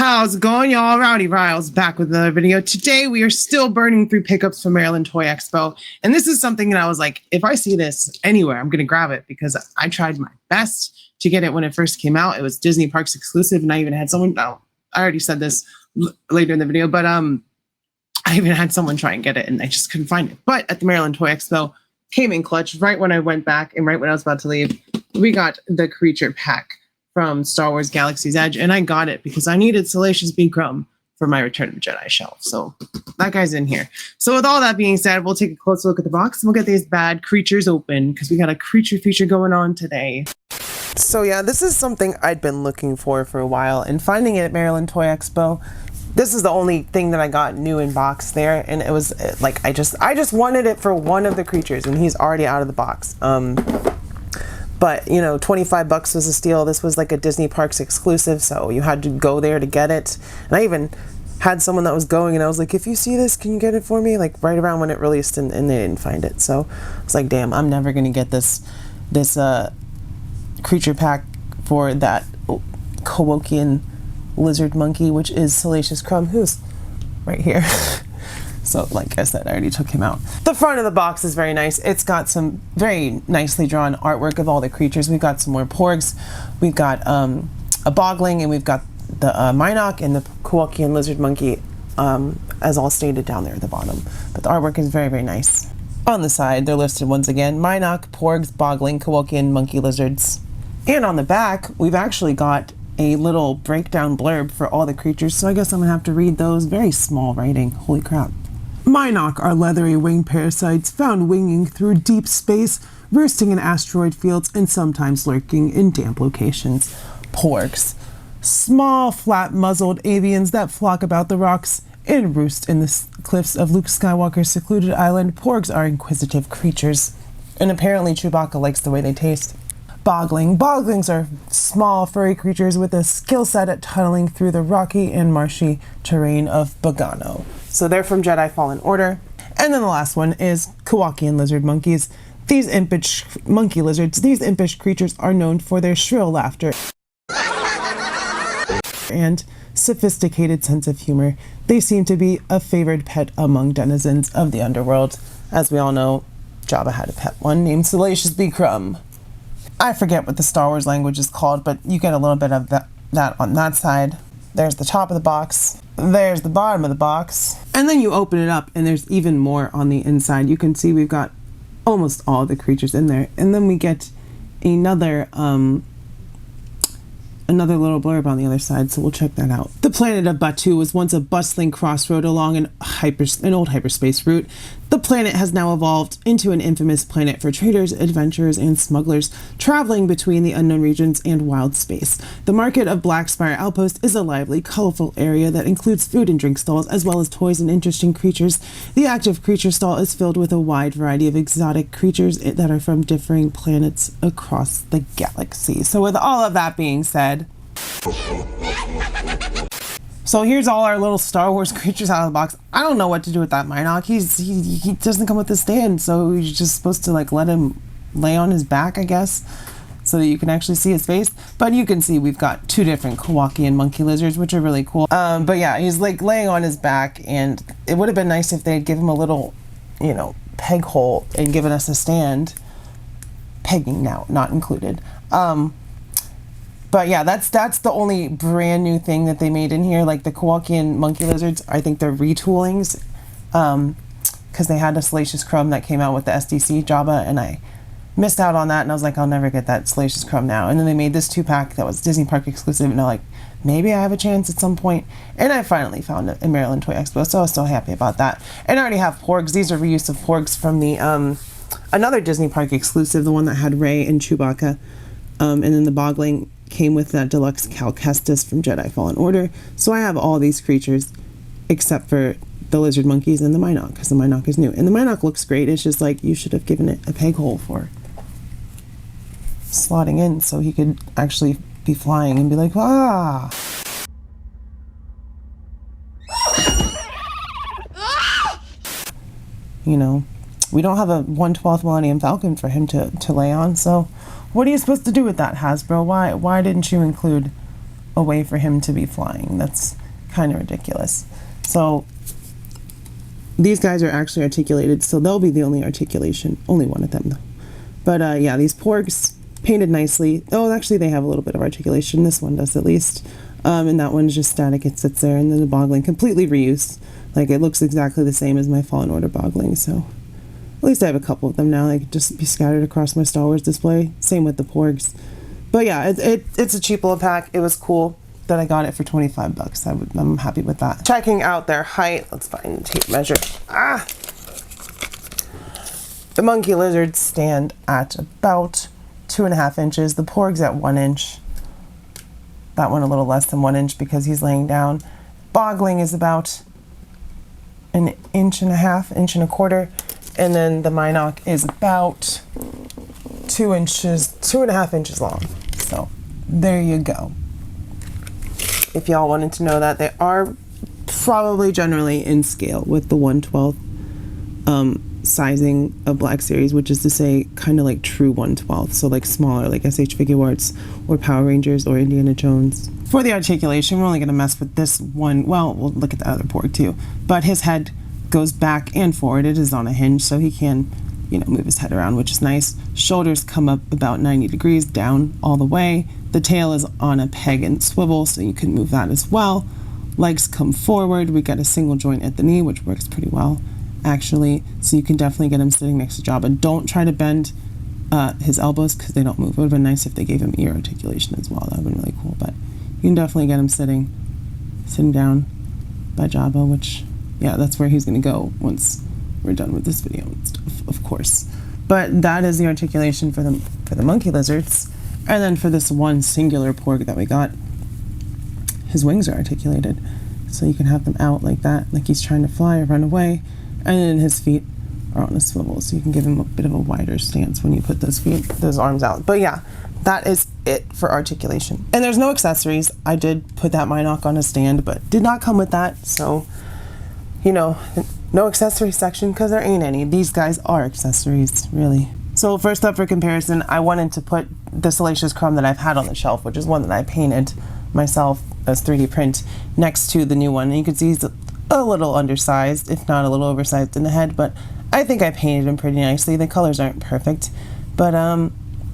How's it going, y'all? Rowdy Riles back with another video. Today, we are still burning through pickups from Maryland Toy Expo. And this is something that I was like, if I see this anywhere, I'm going to grab it because I tried my best to get it when it first came out. It was Disney Parks exclusive, and I even had someone, I already said this later in the video, but I even had someone try and get it, and I just couldn't find it. But at the Maryland Toy Expo, came in clutch right when I went back and right when I was about to leave. We got the Creature Pack from Star Wars Galaxy's Edge, and I got it because I needed Salacious B. Crumb for my Return of the Jedi shelf. So that guy's in here. So with all that being said, we'll take a closer look at the box and we'll get these bad creatures open because we got a creature feature going on today. So yeah, this is something I'd been looking for a while, and finding it at Maryland Toy Expo, this is the only thing that I got new in box there, and it was like I just wanted it for one of the creatures, and he's already out of the box. But, you know, 25 bucks was a steal. This was like a Disney Parks exclusive, so you had to go there to get it. And I even had someone that was going, and I was like, if you see this, can you get it for me? Like, right around when it released, and they didn't find it. So I was like, damn, I'm never going to get this creature pack for that Kowakian lizard monkey, which is Salacious Crumb, who's right here. So, like I said, I already took him out. The front of the box is very nice. It's got some very nicely drawn artwork of all the creatures. We've got some more porgs. We've got a bogling, and we've got the Mynock and the Kowakian lizard monkey, as all stated down there at the bottom. But the artwork is very, very nice. On the side, they're listed once again: Mynock, porgs, bogling, Kowakian monkey lizards. And on the back, we've actually got a little breakdown blurb for all the creatures. So I guess I'm gonna have to read those. Very small writing. Holy crap. Mynock are leathery winged parasites found winging through deep space, roosting in asteroid fields, and sometimes lurking in damp locations. Porgs. Small, flat-muzzled avians that flock about the rocks and roost in the cliffs of Luke Skywalker's secluded island. Porgs are inquisitive creatures, and apparently Chewbacca likes the way they taste. Bogling. Boglings are small, furry creatures with a skill set at tunneling through the rocky and marshy terrain of Bogano. So they're from Jedi Fallen Order. And then the last one is Kowakian lizard monkeys. These impish monkey lizards, these impish creatures are known for their shrill laughter and sophisticated sense of humor. They seem to be a favored pet among denizens of the underworld. As we all know, Jabba had a pet one named Salacious B. Crumb. I forget what the Star Wars language is called, but you get a little bit of that on that side. There's the top of the box. There's the bottom of the box. And then you open it up, and there's even more on the inside. You can see we've got almost all the creatures in there. And then we get another little blurb on the other side, so we'll check that out. The planet of Batuu was once a bustling crossroad along an old hyperspace route. The planet has now evolved into an infamous planet for traders, adventurers, and smugglers traveling between the unknown regions and wild space. The market of Blackspire Outpost is a lively, colorful area that includes food and drink stalls, as well as toys and interesting creatures. The active creature stall is filled with a wide variety of exotic creatures that are from differing planets across the galaxy. So with all of that being said, so here's all our little Star Wars creatures out of the box. I don't know what to do with that Mynock. He doesn't come with a stand, so you're just supposed to like let him lay on his back, I guess, so that you can actually see his face. But you can see we've got two different Kowakian monkey lizards, which are really cool. But yeah, he's like laying on his back, and it would have been nice if they'd give him a little, you know, peg hole and given us a stand. Pegging now not included. But yeah, that's the only brand new thing that they made in here. Like the Kowakian monkey lizards, I think they're retoolings, because they had a Salacious Crumb that came out with the SDC Jabba, and I missed out on that, and I was like, I'll never get that Salacious Crumb now. And then they made this 2-pack that was Disney Park exclusive, and I'm like, maybe I have a chance at some point. And I finally found it in Maryland Toy Expo, so I was so happy about that. And I already have porgs. These are reuse of porgs from the another Disney Park exclusive, the one that had Rey and Chewbacca, and then the bogling came with that deluxe Cal Kestis from Jedi Fallen Order. So I have all these creatures except for the lizard monkeys and the Mynock, because the Mynock is new. And the Mynock looks great. It's just like you should have given it a peg hole for slotting in so he could actually be flying and be like, ah. You know, we don't have a 1/12 Millennium Falcon for him to lay on, so what are you supposed to do with that, Hasbro? Why didn't you include a way for him to be flying. That's kind of ridiculous. So these guys are actually articulated, so they'll be the only articulation. Only one of them though. But yeah, these porgs painted nicely. Oh, actually they have a little bit of articulation. This one does at least. And that one's just static. It sits there, and then the bogling completely reused. Like, it looks exactly the same as my Fallen Order bogling, so at least I have a couple of them now. They could just be scattered across my Star Wars display. Same with the porgs. But yeah, it's a cheap little pack. It was cool that I got it for 25 bucks. I'm happy with that. Checking out their height. Let's find the tape measure. The monkey lizards stand at about 2.5 inches. The porg's at 1 inch. That one a little less than 1 inch because he's laying down. Bogling is about 1.5 inches, 1.25 inches. And then the Mynock is about 2.5 inches long. So there you go. If y'all wanted to know that, they are probably generally in scale with the 1/12 sizing of Black Series, which is to say kind of like true 1/12, so like smaller, like SH Figuarts or Power Rangers or Indiana Jones. For the articulation, we're only going to mess with this one. Well, we'll look at the other porg too, but his head goes back and forward. It is on a hinge, so he can, you know, move his head around, which is nice. Shoulders come up about 90 degrees down all the way. The tail is on a peg and swivel, so you can move that as well. Legs come forward. We got a single joint at the knee, which works pretty well, actually, so you can definitely get him sitting next to Jabba. Don't try to bend his elbows because they don't move. It would have been nice if they gave him ear articulation as well. That would have been really cool, but you can definitely get him sitting down by Jabba, which, yeah, that's where he's going to go once we're done with this video and stuff, of course. But that is the articulation for the monkey lizards. And then for this one singular porg that we got, his wings are articulated, so you can have them out like that, like he's trying to fly or run away. And then his feet are on a swivel, so you can give him a bit of a wider stance when you put those arms out. But yeah, that is it for articulation. And there's no accessories. I did put that Mynock on a stand, but did not come with that. So, you know, no accessory section because there ain't any. These guys are accessories, really. So first up for comparison, I wanted to put the Salacious Crumb that I've had on the shelf, which is one that I painted myself as 3D print, next to the new one. And you can see he's a little undersized, if not a little oversized in the head, but I think I painted him pretty nicely. The colors aren't perfect, but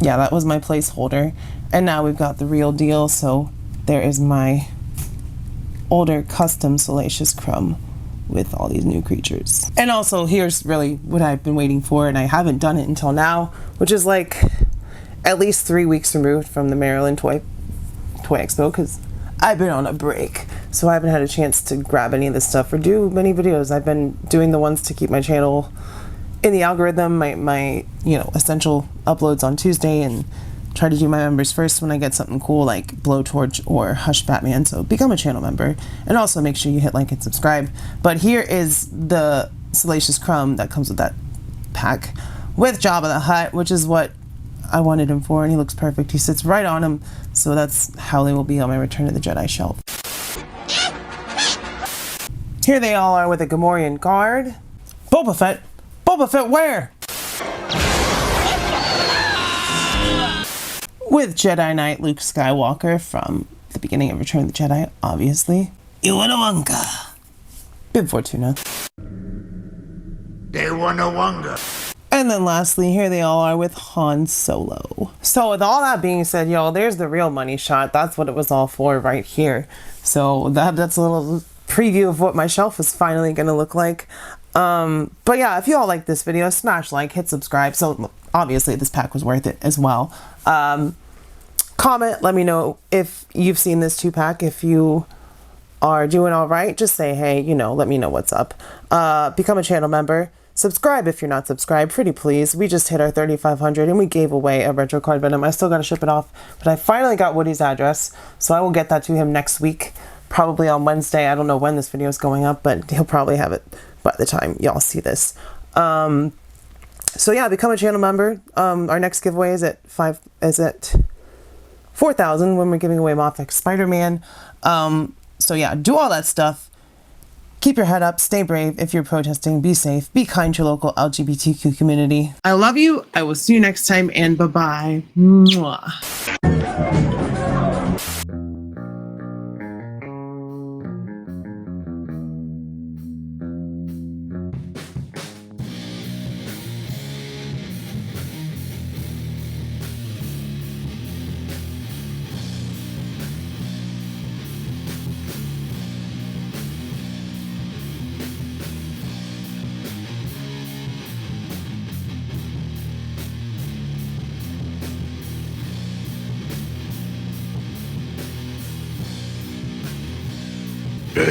yeah, that was my placeholder. And now we've got the real deal, so there is my older custom Salacious Crumb with all these new creatures. And also, here's really what I've been waiting for, and I haven't done it until now, which is like at least 3 weeks removed from the Maryland Toy Expo, because I've been on a break, so I haven't had a chance to grab any of this stuff or do many videos. I've been doing the ones to keep my channel in the algorithm, my you know, essential uploads on Tuesday, and try to do my members first when I get something cool like Blowtorch or Hush Batman. So become a channel member, and also make sure you hit like and subscribe. But here is the Salacious Crumb that comes with that pack with Jabba the Hutt, which is what I wanted him for, and he looks perfect. He sits right on him, so that's how they will be on my Return of the Jedi shelf. Here they all are with a Gamorrean guard. Boba Fett? Boba Fett where? With Jedi Knight Luke Skywalker from the beginning of Return of the Jedi, obviously. Ewan Wonka. Bib Fortuna. They wanna wonga. And then lastly, here they all are with Han Solo. So with all that being said, y'all, there's the real money shot. That's what it was all for right here. So that's a little preview of what my shelf is finally gonna look like. But yeah, if you all like this video, smash like, hit subscribe. So obviously this pack was worth it as well. Comment, let me know if you've seen this 2-pack. If you are doing all right, just say, hey, you know, let me know what's up. Become a channel member. Subscribe if you're not subscribed, pretty please. We just hit our 3,500 and we gave away a retro card Venom. I still gotta ship it off, but I finally got Woody's address, so I will get that to him next week, probably on Wednesday. I don't know when this video is going up, but he'll probably have it by the time y'all see this. So yeah, become a channel member. Our next giveaway is at 4,000 when we're giving away Moff X Spider-Man. So yeah, do all that stuff. Keep your head up, stay brave. If you're protesting, be safe, be kind to your local LGBTQ community. I love you. I will see you next time, and bye-bye. Mwah.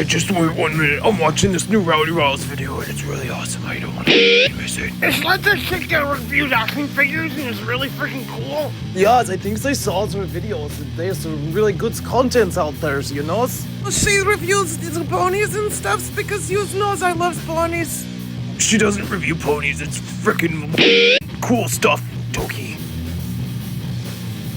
Just wait 1 minute. I'm watching this new Rowdy Rawls video and it's really awesome. I don't want to miss it. It's like this chick that reviews action figures and it's really freaking cool. Yes, I think I saw some videos. There's some really good contents out there, you know? She reviews the ponies and stuff because you knows I love ponies. She doesn't review ponies. It's freaking cool stuff, Toki.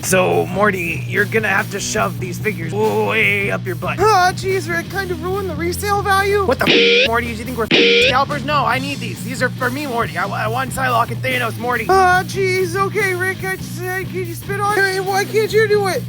So, Morty, you're gonna have to shove these figures way up your butt. Ah, jeez, Rick, kind of ruined the resale value. What the Morty? Do you think we're scalpers? No, I need these. These are for me, Morty. I want Psylocke and Thanos, Morty. Ah, jeez, okay, Rick, can you spit on me? Why can't you do it?